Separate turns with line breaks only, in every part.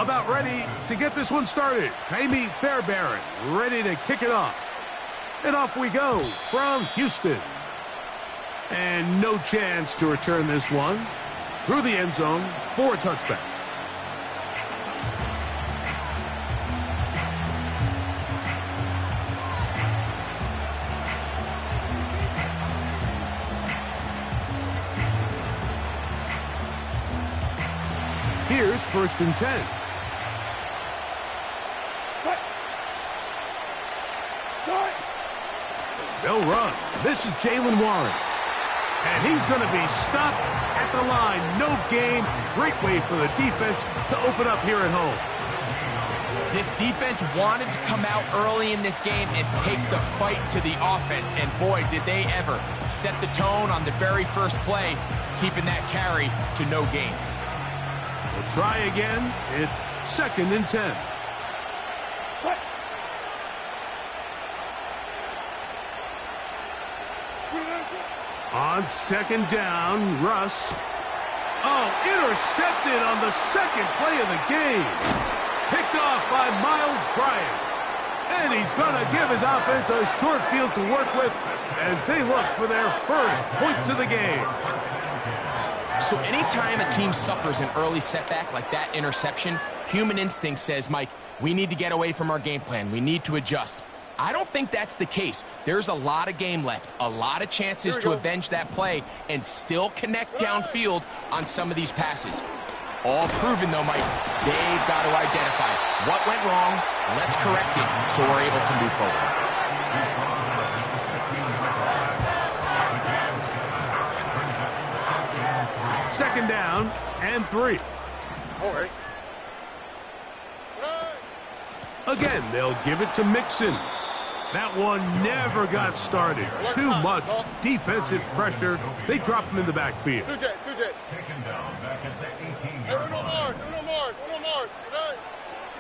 about ready to get this one started. Amy Fairbairn ready to kick it off. And off we go from Houston. And no chance to return this one through the end zone for a touchback. Here's 1st and 10. They'll run. This is Jaylen Warren. And he's going to be stopped at the line. No gain. Great way for the defense to open up here at home.
This defense wanted to come out early in this game and take the fight to the offense. And boy, did they ever set the tone on the very first play, keeping that carry to no gain.
We'll try again. It's 2nd and 10. On 2nd down, Russ. Oh, intercepted on the 2nd play of the game. Picked off by Miles Bryant. And he's going to give his offense a short field to work with as they look for their first points of the game.
So anytime a team suffers an early setback like that interception, human instinct says, Mike, we need to get away from our game plan. We need to adjust. I don't think that's the case. There's a lot of game left, a lot of chances to avenge that play and still connect downfield on some of these passes. All proven, though, Mike. They've got to identify what went wrong. Let's correct it so we're able to move forward.
2nd down and 3.
All right.
Again, they'll give it to Mixon. That one never got started. Too much defensive pressure. They drop him in the backfield.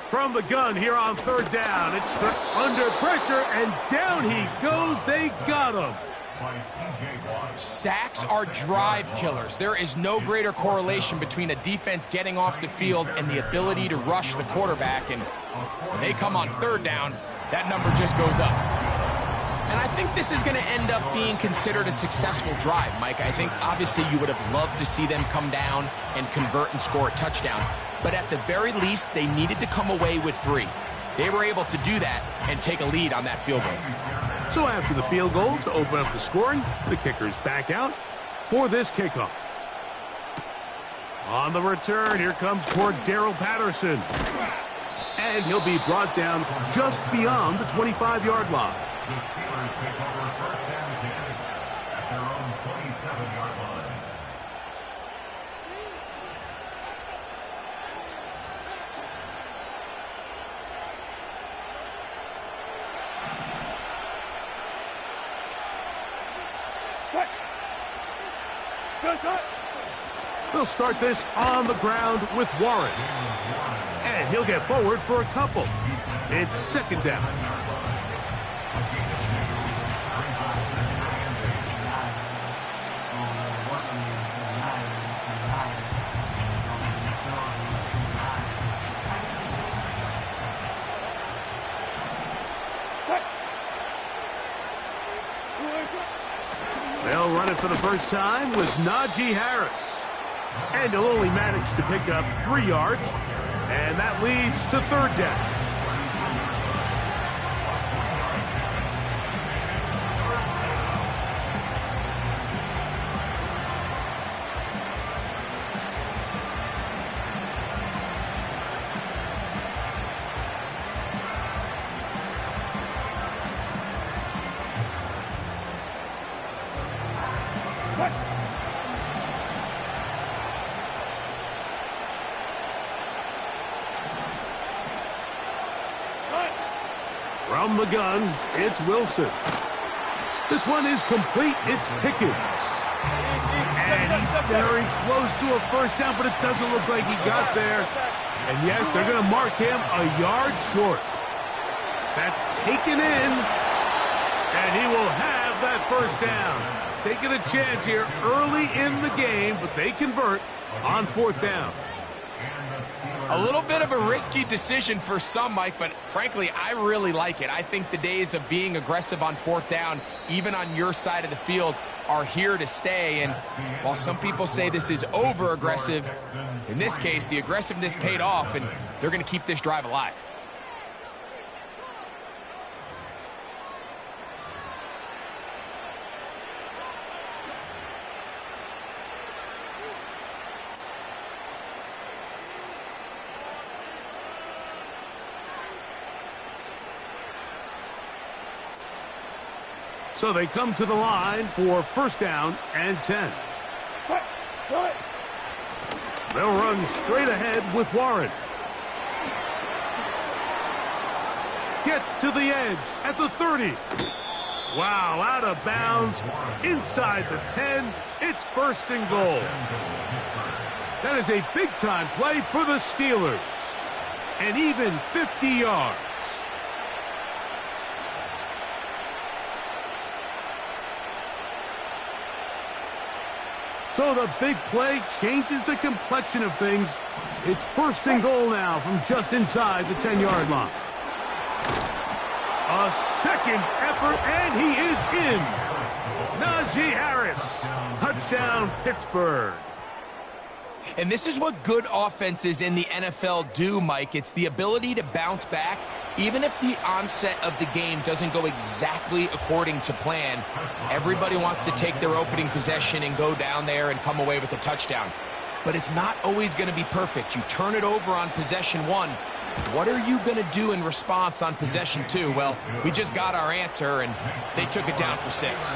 From the gun here on 3rd down. It's under pressure, and down he goes. They got him.
Sacks are drive killers. There is no greater correlation between a defense getting off the field and the ability to rush the quarterback. And when they come on 3rd down, that number just goes up. And I think this is going to end up being considered a successful drive, Mike. I think obviously you would have loved to see them come down and convert and score a touchdown. But at the very least, they needed to come away with 3. They were able to do that and take a lead on that field goal.
So after the field goal to open up the scoring, the kicker's back out for this kickoff. On the return, here comes Cordero Patterson. And he'll be brought down just beyond the 25-yard line.
The Steelers take over 1st and 10 at their own 27-yard line.
They'll start this on the ground with Warren. And he'll get forward for a couple. It's 2nd down. They'll run it for the first time with Najee Harris. And he'll only manage to pick up 3 yards. And that leads to 3rd down. From the gun, it's Wilson. This one is complete. It's Pickens. And he's very close to a 1st down, but it doesn't look like he got there. And yes, they're going to mark him a yard short. That's taken in. And he will have that 1st down. Taking a chance here early in the game, but they convert on 4th down.
And the
A little bit of a risky decision for some, Mike, but frankly, I really like it. I think the days of being aggressive on fourth down, even on your side of the field, are here to stay. And while some people say this is over-aggressive, in this case, the aggressiveness paid off, and they're going to keep this drive alive.
So they come to the line for first down and 10. They'll run straight ahead with Warren. Gets to the edge at the 30. Wow, out of bounds. Inside the 10. It's first and goal. That is a big-time play for the Steelers. And even 50 yards. So the big play changes the complexion of things. It's first and goal now from just inside the 10-yard line. A second effort, and he is in. Najee Harris. Touchdown, Pittsburgh.
And this is what good offenses in the NFL do, Mike. It's the ability to bounce back, even if the onset of the game doesn't go exactly according to plan. Everybody wants to take their opening possession and go down there and come away with a touchdown. But it's not always going to be perfect. You turn it over on possession 1. What are you going to do in response on possession 2? Well, we just got our answer, and they took it down for 6.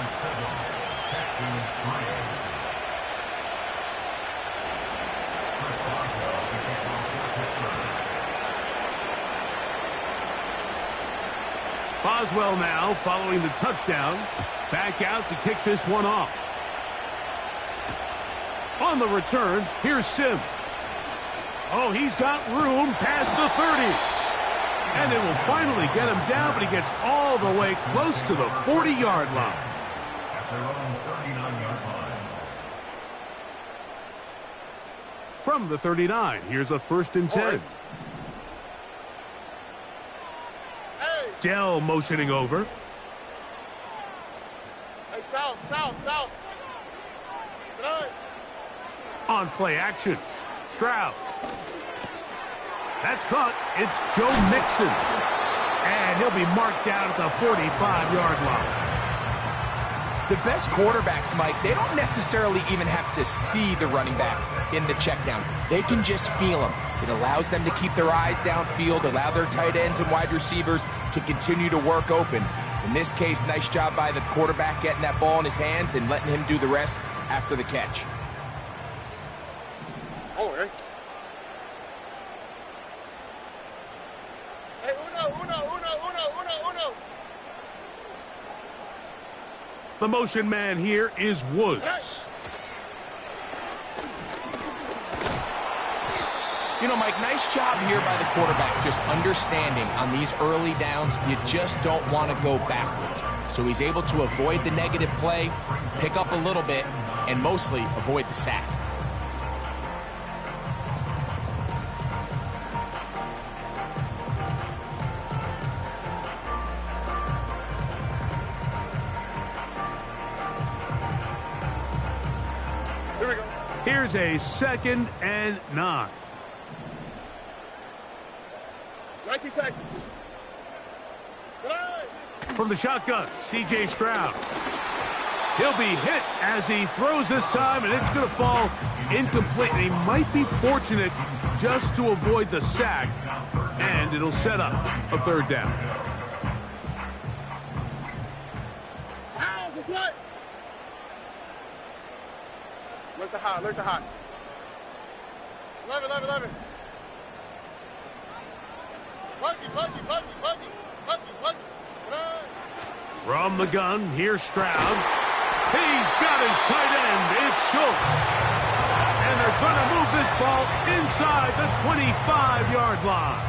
Boswell now following the touchdown. Back out to kick this one off. On the return, here's Sim. Oh, he's got room past the 30. And it will finally get him down, but he gets all the way close to the 40-yard line.
At their own 39-yard line.
From the 39, here's a first and 10. Dell motioning over.
Hey, south.
On play action. Stroud. That's caught. It's Joe Mixon. And he'll be marked down at the 45-yard line.
The best quarterbacks, Mike, they don't necessarily even have to see the running back in the check down. They can just feel him. It allows them to keep their eyes downfield, allow their tight ends and wide receivers to continue to work open. In this case, nice job by the quarterback getting that ball in his hands and letting him do the rest after the catch.
Oh, right. Hey, uno.
The motion man here is Woods.
You know, Mike, nice job here by the quarterback, just understanding on these early downs, you just don't want to go backwards. So he's able to avoid the negative play, pick up a little bit, and mostly avoid the sack.
Here we go.
Here's a second and 9.
Nike taxi.
From the shotgun, C.J. Stroud. He'll be hit as he throws this time, and it's going to fall incomplete. And he might be fortunate just to avoid the sack, and it'll set up a third down.
Ow, what's that? Look the hot. 11. Buggy.
From the gun, here's Stroud. He's got his tight end. It's Schultz. And they're going to move this ball inside the 25-yard line.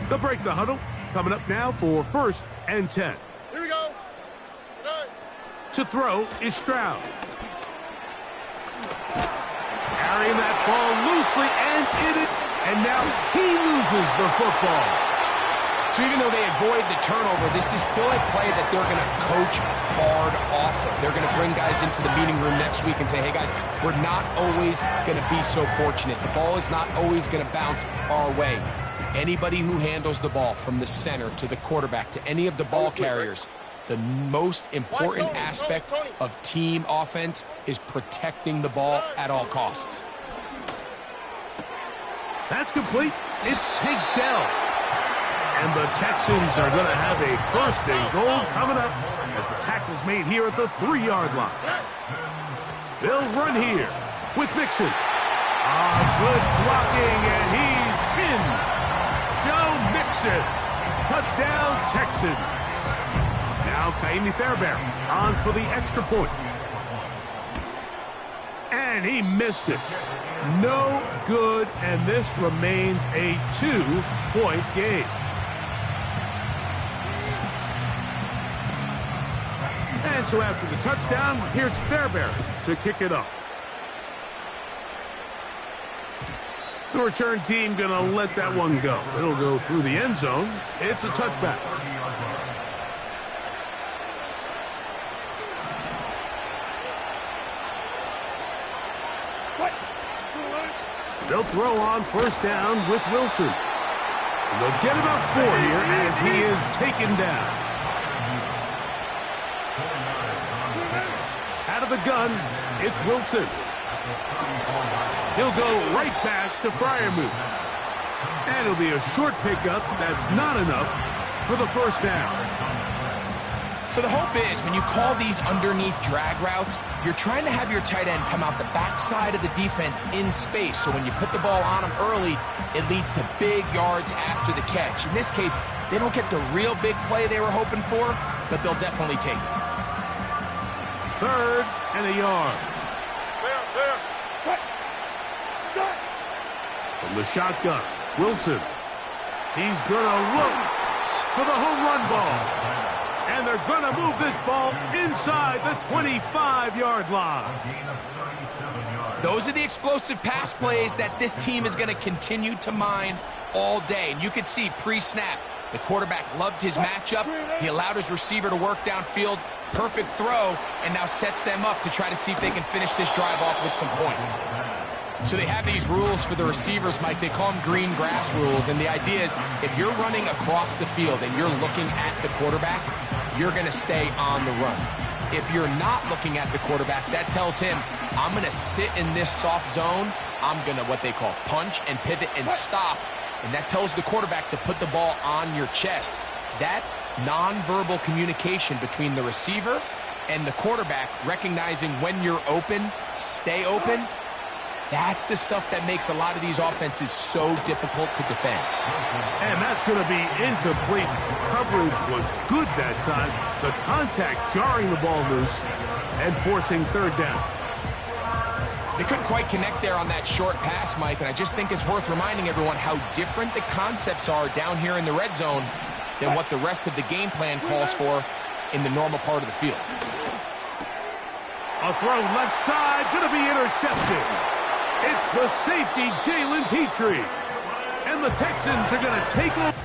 They'll break the huddle. Coming up now for 1st and 10.
Here we go. Good.
To throw is Stroud. Carrying that ball loosely and in it. And now he loses the football.
So even though they avoid the turnover, this is still a play that they're going to coach hard off of. They're going to bring guys into the meeting room next week and say, hey, guys, we're not always going to be so fortunate. The ball is not always going to bounce our way. Anybody who handles the ball from the center to the quarterback to any of the ball carriers, the most important aspect of team offense is protecting the ball at all costs.
That's complete. It's Tank Dell. And the Texans are going to have a 1st and goal coming up as the tackle's made here at the 3-yard line. They'll run here with Mixon. Good blocking, and he's in. Joe Mixon. Touchdown, Texans. Now Kaimi Fairbairn on for the extra point. And he missed it. No good, and this remains a 2-point game. And so after the touchdown, here's Fairbairn to kick it off. The return team going to let that one go. It'll go through the end zone. It's a touchback. They'll throw on 1st down with Wilson. And they'll get about 4 here as he is taken down. Out of the gun, it's Wilson. He'll go right back to Freiermuth. And it'll be a short pickup. That's not enough for the 1st down.
So the hope is when you call these underneath drag routes, you're trying to have your tight end come out the backside of the defense in space. So when you put the ball on him early, it leads to big yards after the catch. In this case, they don't get the real big play they were hoping for, but they'll definitely take it.
3rd and a yard. From the shotgun, Wilson. He's going to look for the home run ball. And they're going to move this ball inside the 25-yard line.
Those are the explosive pass plays that this team is going to continue to mine all day. And you can see pre-snap, the quarterback loved his matchup. He allowed his receiver to work downfield. Perfect throw, and now sets them up to try to see if they can finish this drive off with some points. So they have these rules for the receivers, Mike. They call them green grass rules. And the idea is if you're running across the field and you're looking at the quarterback, you're going to stay on the run. If you're not looking at the quarterback, that tells him, I'm going to sit in this soft zone. I'm going to what they call punch and pivot and stop. And that tells the quarterback to put the ball on your chest. That nonverbal communication between the receiver and the quarterback, recognizing when you're open, stay open, that's the stuff that makes a lot of these offenses so difficult to defend.
And that's going to be incomplete. Coverage was good that time. The contact jarring the ball loose and forcing 3rd down.
They couldn't quite connect there on that short pass, Mike, and I just think it's worth reminding everyone how different the concepts are down here in the red zone than what the rest of the game plan calls for in the normal part of the field.
A throw left side, going to be intercepted. It's the safety, Jalen Petrie. And the Texans are going to take over.